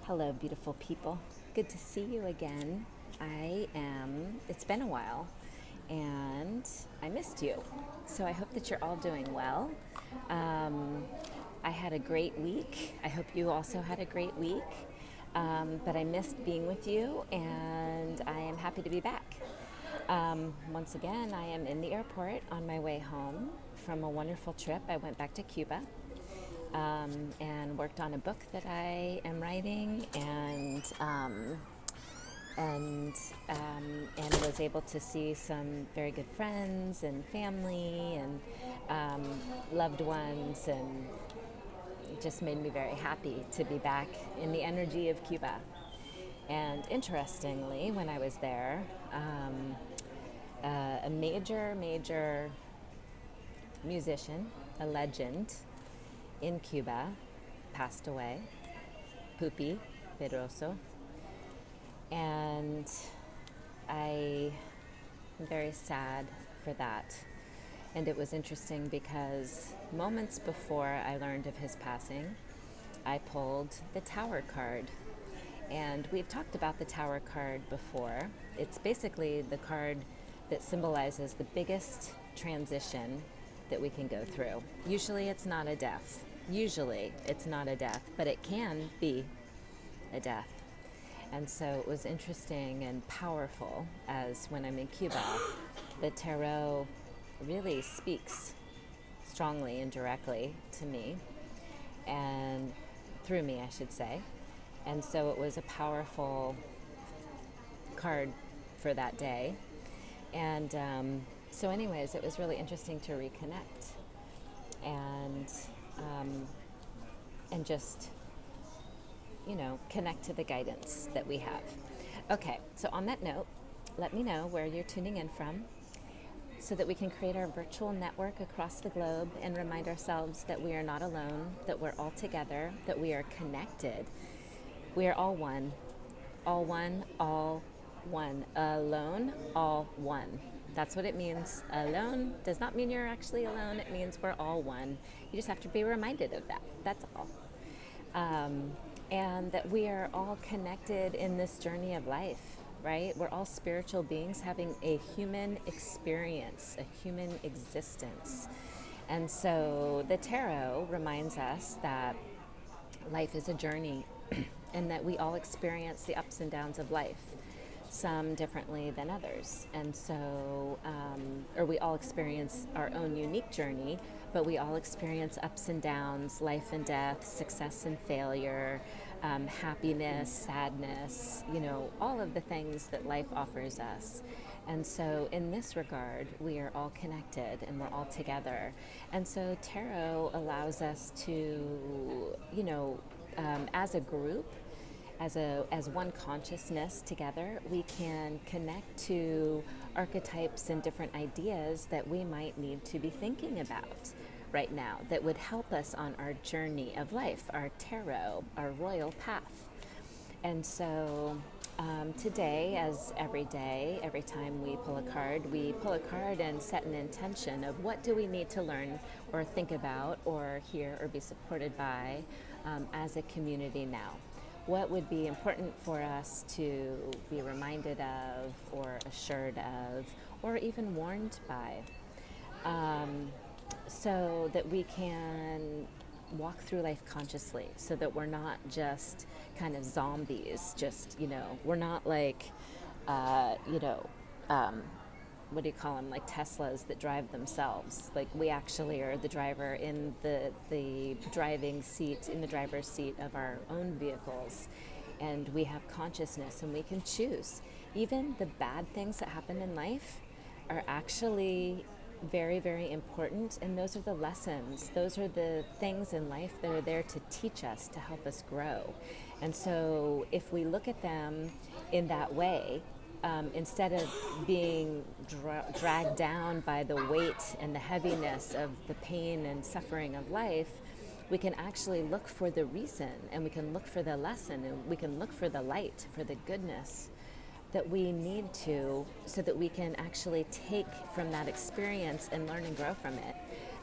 Hello, beautiful people. Good to see you again. It's been a while, and I missed you. So I hope that you're all doing well. Um, I had a great week. I hope you also had a great week. But I missed being with you, and I am happy to be back. Once again, I am in the airport on my way home from a wonderful trip. I went back to Cuba and worked on a book that I am writing, and and was able to see some very good friends and family and loved ones, and it just made me very happy to be back in the energy of Cuba. And interestingly, when I was there, a major musician, a legend in Cuba, passed away, Pupi Pedroso, and I am very sad for that. And it was interesting because moments before I learned of his passing, I pulled the Tower card. And we've talked about the Tower card before. It's basically the card that symbolizes the biggest transition that we can go through. Usually it's not a death. But it can be a death. And so it was interesting and powerful, as when I'm in Cuba, the tarot really speaks strongly and directly to me, and through me, I should say. And so it was a powerful card for that day. And so anyways, it was really interesting to reconnect and just, connect to the guidance that we have. Okay, so on that note, let me know where you're tuning in from so that we can create our virtual network across the globe and remind ourselves that we are not alone, that we're all together, that we are connected. We are all one. All one, all one. Alone, all one. That's what it means. Alone does not mean you're actually alone. It means we're all one. You just have to be reminded of that. That's all. And that we are all connected in this journey of life, right? We're all spiritual beings having a human experience, a human existence. And so the tarot reminds us that life is a journey and that we all experience the ups and downs of life, some differently than others. And so, or we all experience our own unique journey, but we all experience ups and downs, life and death, success and failure, happiness, sadness, all of the things that life offers us. And so in this regard, we are all connected and we're all together. And so tarot allows us to, as a group, as one consciousness together, we can connect to archetypes and different ideas that we might need to be thinking about right now that would help us on our journey of life, our tarot, our royal path. And so today, as every day, every time we pull a card and set an intention of what do we need to learn or think about or hear or be supported by as a community now. What would be important for us to be reminded of or assured of or even warned by, so that we can walk through life consciously, so that we're not just kind of zombies, we're not like, what do you call them, like Teslas that drive themselves. Like we actually are the driver in the driving seat, in the driver's seat of our own vehicles, and we have consciousness and we can choose. Even the bad things that happen in life are actually very, very important, and those are the lessons. Those are the things in life that are there to teach us, to help us grow. And so if we look at them in that way, instead of being dragged down by the weight and the heaviness of the pain and suffering of life, we can actually look for the reason, and we can look for the lesson, and we can look for the light, for the goodness that we need to, so that we can actually take from that experience and learn and grow from it.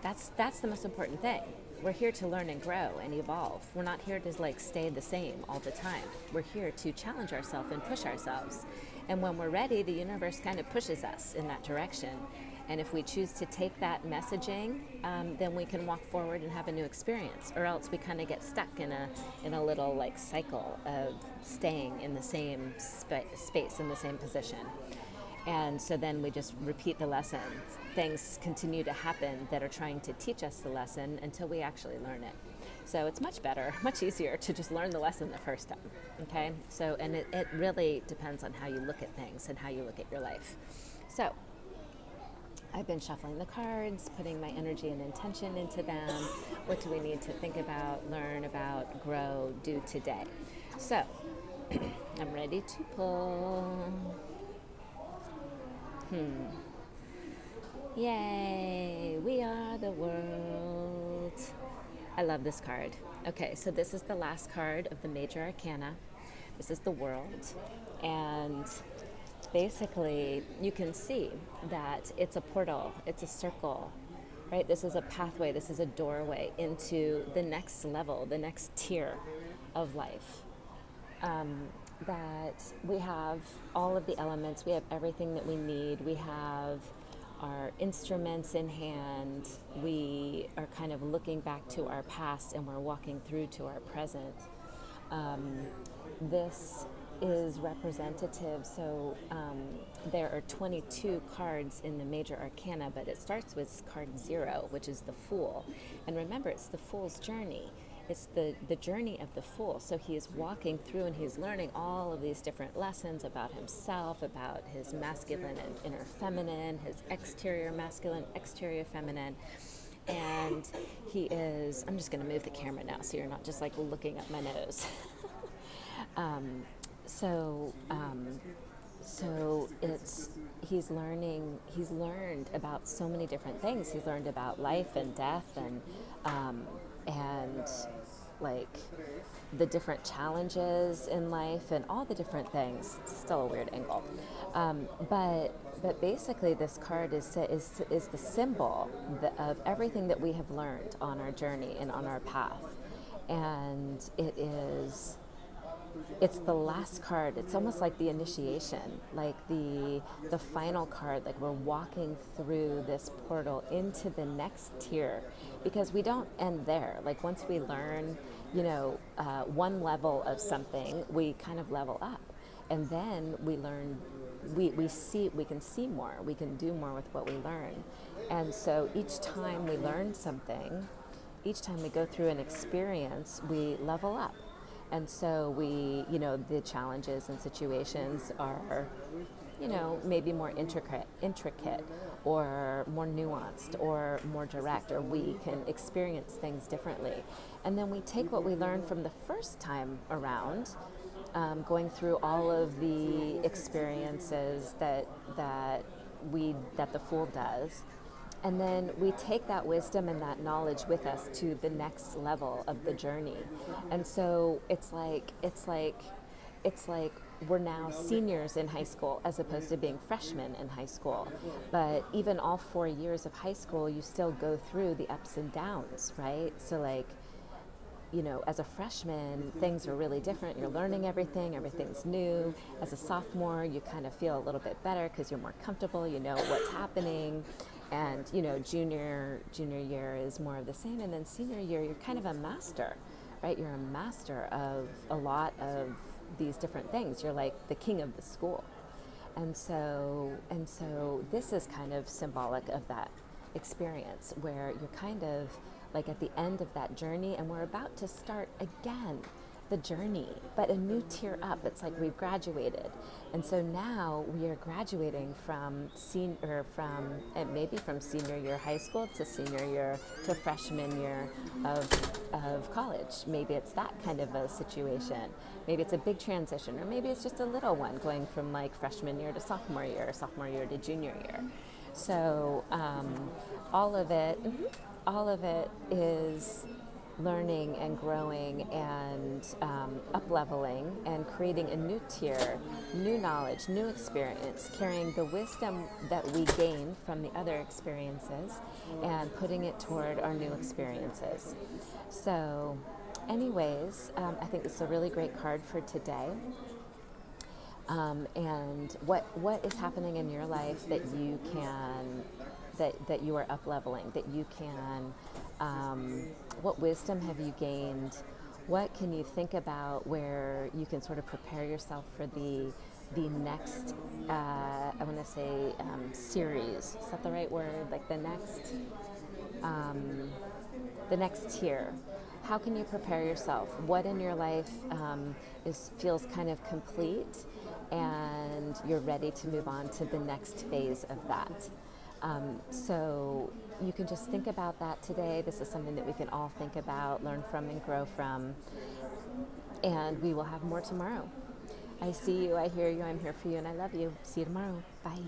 That's the most important thing. We're here to learn and grow and evolve. We're not here to like stay the same all the time. We're here to challenge ourselves and push ourselves. And when we're ready, the universe kind of pushes us in that direction. And if we choose to take that messaging, then we can walk forward and have a new experience. Or else we kind of get stuck in a little like cycle of staying in the same space, in the same position. And so then we just repeat the lesson. Things continue to happen that are trying to teach us the lesson until we actually learn it. So it's much better, much easier to just learn the lesson the first time, okay? So, and it really depends on how you look at things and how you look at your life. So, I've been shuffling the cards, putting my energy and intention into them. What do we need to think about, learn about, grow, do today? So, I'm ready to pull. Yay, we are the world. I love this card. Okay, so this is the last card of the major arcana. This is the world. And basically, you can see that it's a portal, it's a circle, right? This is a pathway, this is a doorway into the next level, the next tier of life. That we have all of the elements, we have everything that we need, we have our instruments in hand, we are kind of looking back to our past and we're walking through to our present. This is representative, so there are 22 cards in the major arcana, but it starts with card 0, which is the Fool. And remember, it's the Fool's journey. It's the journey of the Fool. So he is walking through and he's learning all of these different lessons about himself, about his masculine and inner feminine, his exterior masculine, exterior feminine. And he is, I'm just going to move the camera now so you're not just like looking up my nose. So he's learned about so many different things. He's learned about life and death and like the different challenges in life and all the different things. Still a weird angle. But basically this card is the symbol of everything that we have learned on our journey and on our path. And it's the last card. It's almost like the initiation, like the final card, like we're walking through this portal into the next tier, because we don't end there. Like once we learn, one level of something, we kind of level up. And then we learn, we can see more, we can do more with what we learn. And so each time we learn something, each time we go through an experience, we level up. And so the challenges and situations are, maybe more intricate or more nuanced or more direct, or we can experience things differently. And then we take what we learned from the first time around, going through all of the experiences that the Fool does. And then we take that wisdom and that knowledge with us to the next level of the journey. And so it's like we're now seniors in high school as opposed to being freshmen in high school. But even all 4 years of high school, you still go through the ups and downs, right? So as a freshman, things are really different. You're learning everything's new. As a sophomore, you kind of feel a little bit better because you're more comfortable, you know what's happening. And, junior year is more of the same. And then senior year, you're kind of a master, right? You're a master of a lot of these different things. You're like the king of the school. And so this is kind of symbolic of that experience where you're kind of like at the end of that journey, and we're about to start again the journey, but a new tier up. It's like we've graduated. And so now we are graduating from senior year high school to senior year to freshman year of college. Maybe it's that kind of a situation. Maybe it's a big transition, or maybe it's just a little one going from like freshman year to sophomore year to junior year. So all of it is learning and growing and up-leveling and creating a new tier, new knowledge, new experience, carrying the wisdom that we gain from the other experiences and putting it toward our new experiences. So anyways, I think this is a really great card for today. And what is happening in your life that you can, that you are up leveling, that you can, what wisdom have you gained? What can you think about where you can sort of prepare yourself for the next, I want to say series, is that the right word? Like the next tier. How can you prepare yourself? What in your life feels kind of complete and you're ready to move on to the next phase of that? So you can just think about that today. This is something that we can all think about, learn from, and grow from. And we will have more tomorrow. I see you, I hear you, I'm here for you, and I love you. See you tomorrow. Bye.